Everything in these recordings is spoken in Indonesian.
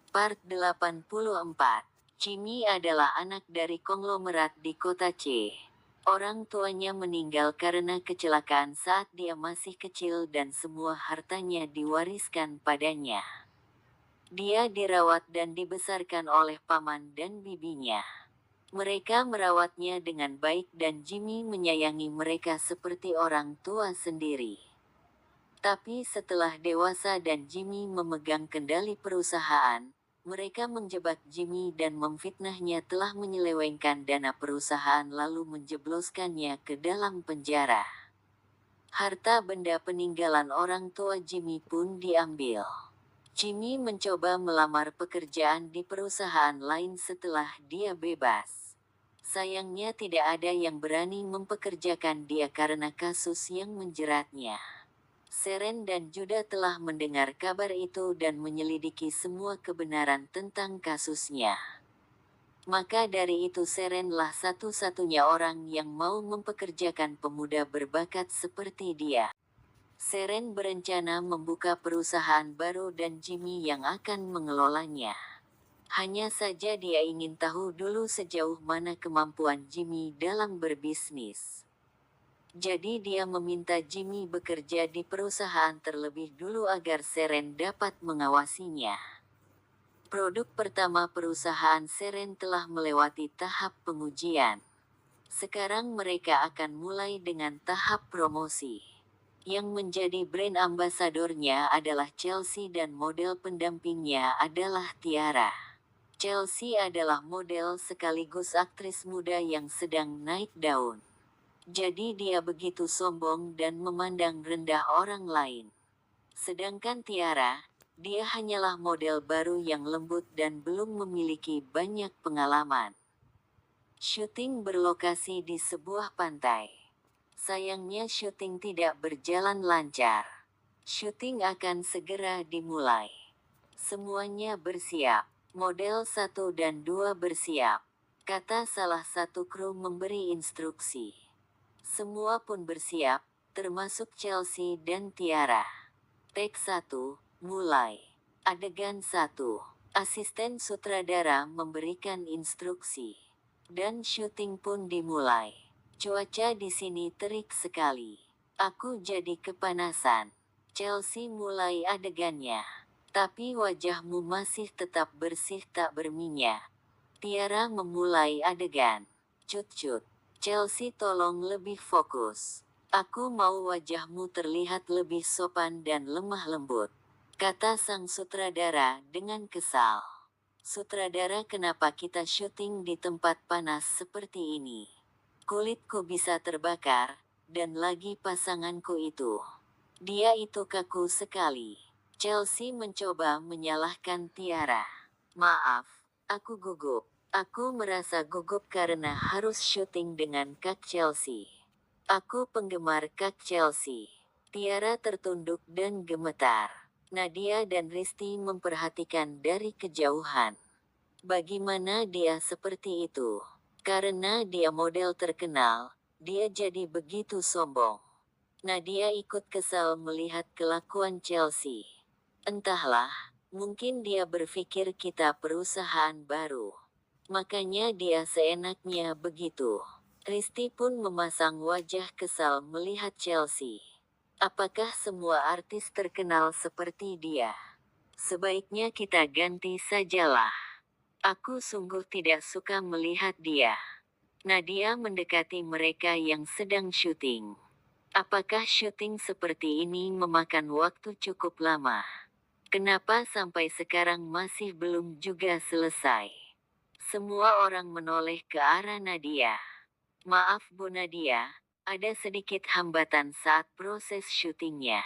Part 84. Jimmy adalah anak dari konglomerat di kota C. Orang tuanya meninggal karena kecelakaan saat dia masih kecil dan semua hartanya diwariskan padanya. Dia dirawat dan dibesarkan oleh paman dan bibinya. Mereka merawatnya dengan baik dan Jimmy menyayangi mereka seperti orang tua sendiri. Tapi setelah dewasa dan Jimmy memegang kendali perusahaan, mereka menjebak Jimmy dan memfitnahnya telah menyelewengkan dana perusahaan lalu menjebloskannya ke dalam penjara. Harta benda peninggalan orang tua Jimmy pun diambil. Jimmy mencoba melamar pekerjaan di perusahaan lain setelah dia bebas. Sayangnya tidak ada yang berani mempekerjakan dia karena kasus yang menjeratnya. Seren dan Judah telah mendengar kabar itu dan menyelidiki semua kebenaran tentang kasusnya. Maka dari itu Serenlah satu-satunya orang yang mau mempekerjakan pemuda berbakat seperti dia. Seren berencana membuka perusahaan baru dan Jimmy yang akan mengelolanya. Hanya saja dia ingin tahu dulu sejauh mana kemampuan Jimmy dalam berbisnis. Jadi dia meminta Jimmy bekerja di perusahaan terlebih dulu agar Seren dapat mengawasinya. Produk pertama perusahaan Seren telah melewati tahap pengujian. Sekarang mereka akan mulai dengan tahap promosi. Yang menjadi brand ambasadornya adalah Chelsea dan model pendampingnya adalah Tiara. Chelsea adalah model sekaligus aktris muda yang sedang naik daun. Jadi dia begitu sombong dan memandang rendah orang lain. Sedangkan Tiara, dia hanyalah model baru yang lembut dan belum memiliki banyak pengalaman. Syuting berlokasi di sebuah pantai. Sayangnya syuting tidak berjalan lancar. Syuting akan segera dimulai. Semuanya bersiap. Model 1 dan 2 bersiap. Kata salah satu kru memberi instruksi. Semua pun bersiap, termasuk Chelsea dan Tiara. Take 1, mulai. Adegan 1. Asisten sutradara memberikan instruksi. Dan syuting pun dimulai. Cuaca di sini terik sekali. Aku jadi kepanasan. Chelsea mulai adegannya. Tapi wajahmu masih tetap bersih tak berminyak. Tiara memulai adegan. Cut-cut. Chelsea tolong lebih fokus. Aku mau wajahmu terlihat lebih sopan dan lemah lembut. Kata sang sutradara dengan kesal. Sutradara, kenapa kita syuting di tempat panas seperti ini? Kulitku bisa terbakar, dan lagi pasanganku itu. Dia itu kaku sekali. Chelsea mencoba menyalahkan Tiara. Maaf, aku gugup. Aku merasa gugup karena harus syuting dengan Kak Chelsea. Aku penggemar Kak Chelsea. Tiara tertunduk dan gemetar. Nadia dan Risti memperhatikan dari kejauhan. Bagaimana dia seperti itu? Karena dia model terkenal, dia jadi begitu sombong. Nadia ikut kesal melihat kelakuan Chelsea. Entahlah, mungkin dia berpikir kita perusahaan baru. Makanya dia seenaknya begitu. Risti pun memasang wajah kesal melihat Chelsea. Apakah semua artis terkenal seperti dia? Sebaiknya kita ganti sajalah. Aku sungguh tidak suka melihat dia. Nadia mendekati mereka yang sedang syuting. Apakah syuting seperti ini memakan waktu cukup lama? Kenapa sampai sekarang masih belum juga selesai? Semua orang menoleh ke arah Nadia. Maaf Bu Nadia, ada sedikit hambatan saat proses syutingnya.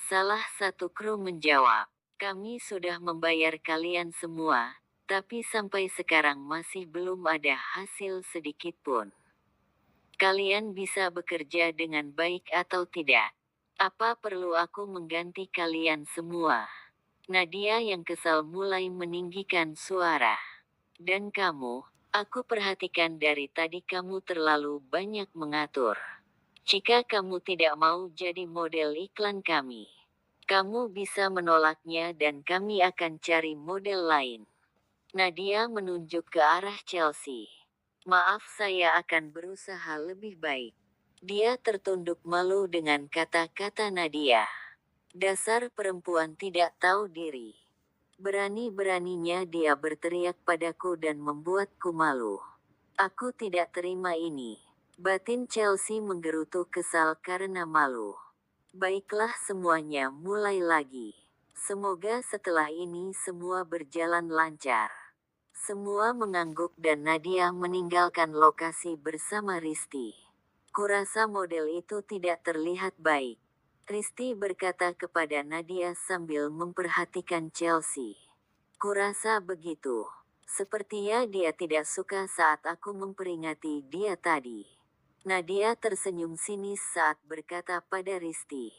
Salah satu kru menjawab, kami sudah membayar kalian semua, tapi sampai sekarang masih belum ada hasil sedikit pun. Kalian bisa bekerja dengan baik atau tidak? Apa perlu aku mengganti kalian semua? Nadia yang kesal mulai meninggikan suara. Dan kamu, aku perhatikan dari tadi kamu terlalu banyak mengatur. Jika kamu tidak mau jadi model iklan kami, Kamu bisa menolaknya dan kami akan cari model lain. Nadia menunjuk ke arah Chelsea. Maaf, saya akan berusaha lebih baik. Dia tertunduk malu dengan kata-kata Nadia. Dasar perempuan tidak tahu diri. Berani-beraninya dia berteriak padaku dan membuatku malu. Aku tidak terima ini. Batin Chelsea menggerutu kesal karena malu. Baiklah, semuanya mulai lagi. Semoga setelah ini semua berjalan lancar. Semua mengangguk dan Nadia meninggalkan lokasi bersama Risti. Kurasa model itu tidak terlihat baik. Risti berkata kepada Nadia sambil memperhatikan Chelsea. Kurasa begitu. Sepertinya dia tidak suka saat aku memperingati dia tadi. Nadia tersenyum sinis saat berkata pada Risti.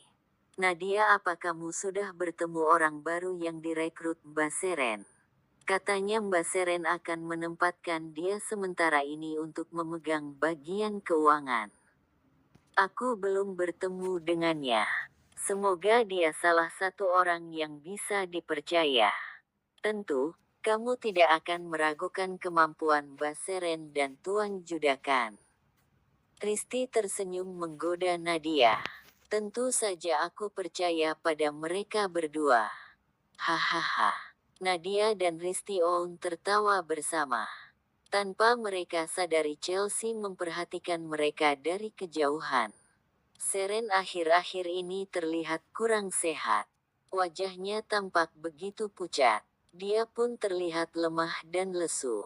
Nadia, apa kamu sudah bertemu orang baru yang direkrut Mbak Seren? Katanya Mbak Seren akan menempatkan dia sementara ini untuk memegang bagian keuangan. Aku belum bertemu dengannya. Semoga dia salah satu orang yang bisa dipercaya. Tentu, kamu tidak akan meragukan kemampuan Mbak Seren dan Tuan Judakan. Risti tersenyum menggoda Nadia. Tentu saja aku percaya pada mereka berdua. Hahaha. Nadia dan Risti Oun tertawa bersama. Tanpa mereka sadari Chelsea memperhatikan mereka dari kejauhan. Seren akhir-akhir ini terlihat kurang sehat. Wajahnya tampak begitu pucat. Dia pun terlihat lemah dan lesu.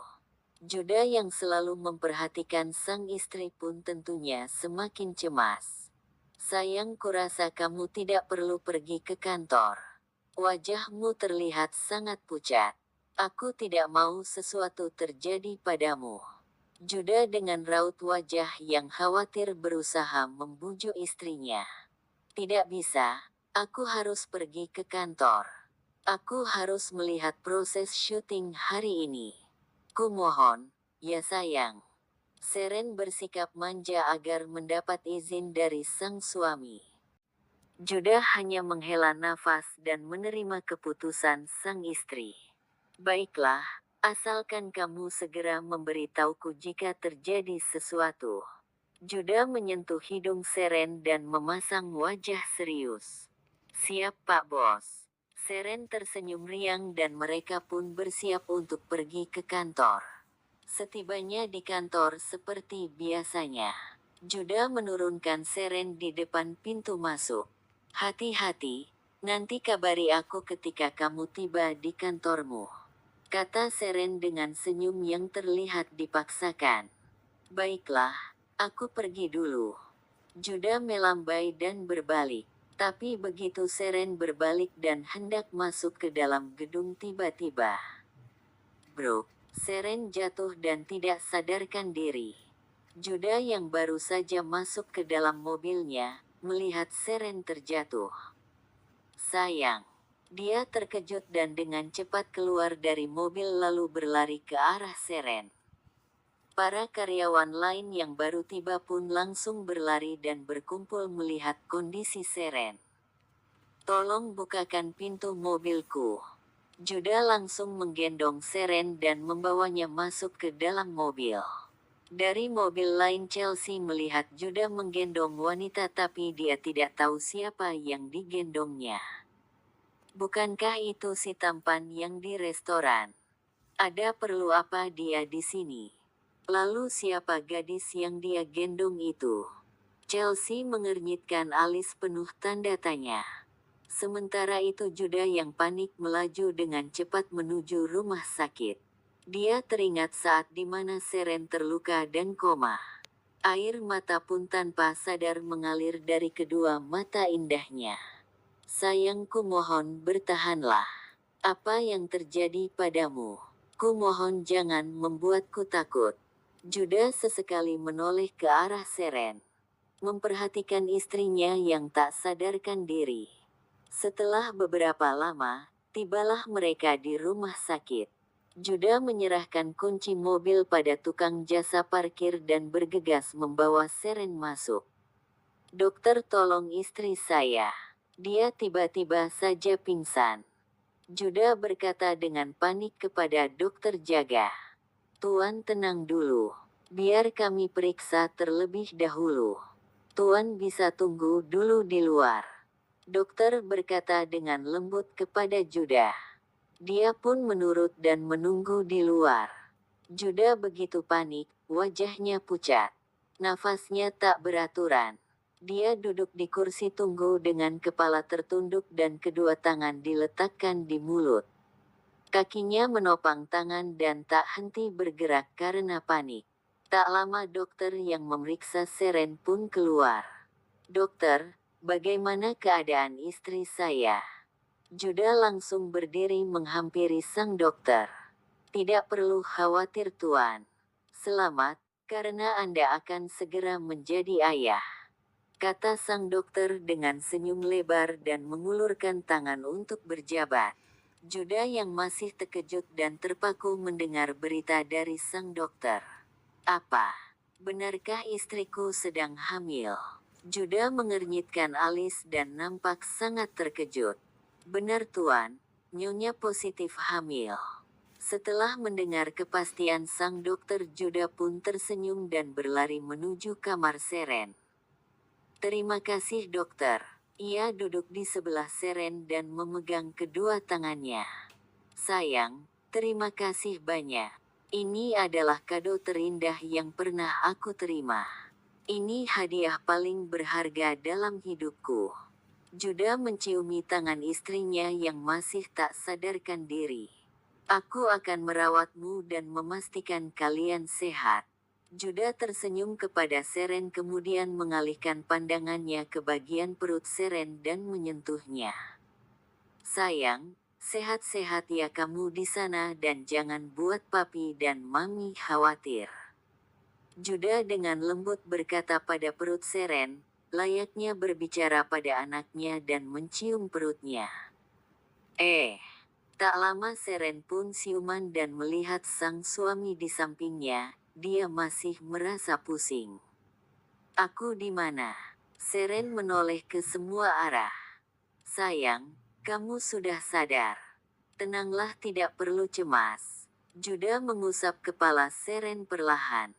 Juda yang selalu memperhatikan sang istri pun tentunya semakin cemas. Sayang, kurasa kamu tidak perlu pergi ke kantor. Wajahmu terlihat sangat pucat. Aku tidak mau sesuatu terjadi padamu. Juda dengan raut wajah yang khawatir berusaha membujuk istrinya. Tidak bisa, aku harus pergi ke kantor. Aku harus melihat proses syuting hari ini. Kumohon, ya sayang. Seren bersikap manja agar mendapat izin dari sang suami. Juda hanya menghela nafas dan menerima keputusan sang istri. Baiklah, asalkan kamu segera memberitahuku jika terjadi sesuatu. Juda menyentuh hidung Seren dan memasang wajah serius. Siap, Pak Bos. Seren tersenyum riang dan mereka pun bersiap untuk pergi ke kantor. Setibanya di kantor seperti biasanya, Juda menurunkan Seren di depan pintu masuk. Hati-hati, nanti kabari aku ketika kamu tiba di kantormu, kata Seren dengan senyum yang terlihat dipaksakan. Baiklah, aku pergi dulu. Juda melambai dan berbalik. Tapi begitu Seren berbalik dan hendak masuk ke dalam gedung, tiba-tiba Bro, Seren jatuh dan tidak sadarkan diri. Juda yang baru saja masuk ke dalam mobilnya, melihat Seren terjatuh. Sayang. Dia terkejut dan dengan cepat keluar dari mobil lalu berlari ke arah Seren. Para karyawan lain yang baru tiba pun langsung berlari dan berkumpul melihat kondisi Seren. Tolong bukakan pintu mobilku. Juda langsung menggendong Seren dan membawanya masuk ke dalam mobil. Dari mobil lain Chelsea melihat Juda menggendong wanita tapi dia tidak tahu siapa yang digendongnya. Bukankah itu si tampan yang di restoran? Ada perlu apa dia di sini? Lalu siapa gadis yang dia gendong itu? Chelsea mengernyitkan alis penuh tanda tanya. Sementara itu Juda yang panik melaju dengan cepat menuju rumah sakit. Dia teringat saat di mana Seren terluka dan koma. Air mata pun tanpa sadar mengalir dari kedua mata indahnya. Sayangku, mohon bertahanlah. Apa yang terjadi padamu? Kumohon jangan membuatku takut. Juda sesekali menoleh ke arah Seren, memperhatikan istrinya yang tak sadarkan diri. Setelah beberapa lama, tibalah mereka di rumah sakit. Juda menyerahkan kunci mobil pada tukang jasa parkir dan bergegas membawa Seren masuk. Dokter, tolong istri saya. Dia tiba-tiba saja pingsan. Juda berkata dengan panik kepada dokter jaga. Tuan tenang dulu. Biar kami periksa terlebih dahulu. Tuan bisa tunggu dulu di luar. Dokter berkata dengan lembut kepada Juda. Dia pun menurut dan menunggu di luar. Juda begitu panik, wajahnya pucat. Nafasnya tak beraturan. Dia duduk di kursi tunggu dengan kepala tertunduk dan kedua tangan diletakkan di mulut. Kakinya menopang tangan dan tak henti bergerak karena panik. Tak lama dokter yang memeriksa Seren pun keluar. Dokter, bagaimana keadaan istri saya? Juda langsung berdiri menghampiri sang dokter. Tidak perlu khawatir Tuan. Selamat, karena Anda akan segera menjadi ayah. Kata sang dokter dengan senyum lebar dan mengulurkan tangan untuk berjabat. Juda yang masih terkejut dan terpaku mendengar berita dari sang dokter. Apa? Benarkah istriku sedang hamil? Juda mengernyitkan alis dan nampak sangat terkejut. Benar Tuan, Nyonya positif hamil. Setelah mendengar kepastian sang dokter Juda pun tersenyum dan berlari menuju kamar Seren. Terima kasih dokter. Ia duduk di sebelah Seren dan memegang kedua tangannya. Sayang, terima kasih banyak. Ini adalah kado terindah yang pernah aku terima. Ini hadiah paling berharga dalam hidupku. Juda menciumi tangan istrinya yang masih tak sadarkan diri. Aku akan merawatmu dan memastikan kalian sehat. Juda tersenyum kepada Seren kemudian mengalihkan pandangannya ke bagian perut Seren dan menyentuhnya. Sayang, sehat-sehat ya kamu di sana dan jangan buat papi dan mami khawatir. Juda dengan lembut berkata pada perut Seren, layaknya berbicara pada anaknya dan mencium perutnya. Tak lama Seren pun siuman dan melihat sang suami di sampingnya, dia masih merasa pusing. Aku di mana? Seren menoleh ke semua arah. Sayang, kamu sudah sadar. Tenanglah tidak perlu cemas. Juda mengusap kepala Seren perlahan.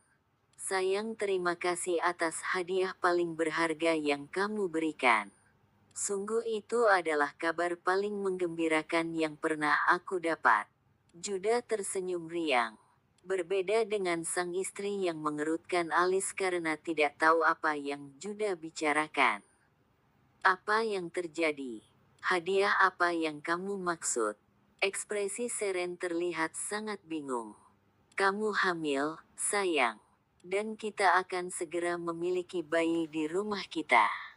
Sayang terima kasih atas hadiah paling berharga yang kamu berikan. Sungguh itu adalah kabar paling menggembirakan yang pernah aku dapat. Juda tersenyum riang. Berbeda dengan sang istri yang mengerutkan alis karena tidak tahu apa yang Juda bicarakan. Apa yang terjadi? Hadiah apa yang kamu maksud? Ekspresi Seren terlihat sangat bingung. Kamu hamil, sayang. Dan kita akan segera memiliki bayi di rumah kita.